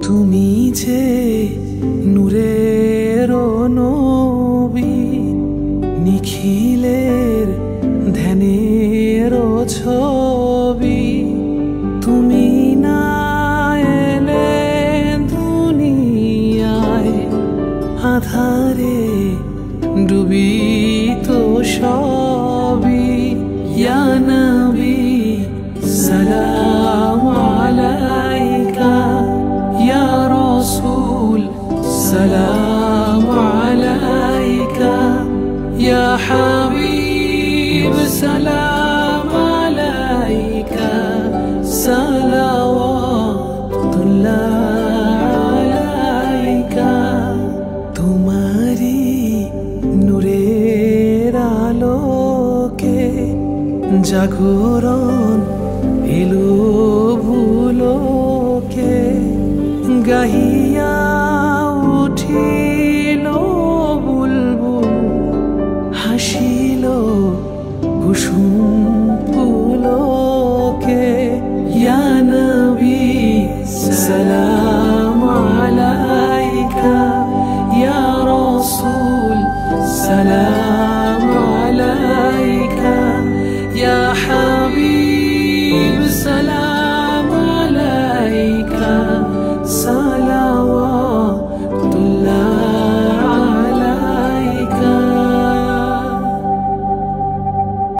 তুমি যে নূরের নবী, নিখিলের ধ্যানের ছবি। তুমি না এলে দুনিয়ায়, আধারে ডুবিত সবই। ইয়া নবী সালাম আলাইকা, ইয়া রাসূল সালাম আলাইকা, ইয়া হাবিব সালাম আলাইকা, সালাওয়াতুল্লাহ আলাইকা। তোমারি নূরের আলোকে জাগরণ এলো ভুলোকে। গাহিয়া উঠিল বুলবুল, হাসিল কুসুম পুলকে। ইয়া নবী সালাম আলাইকা, ইয়া রাসূল সালাম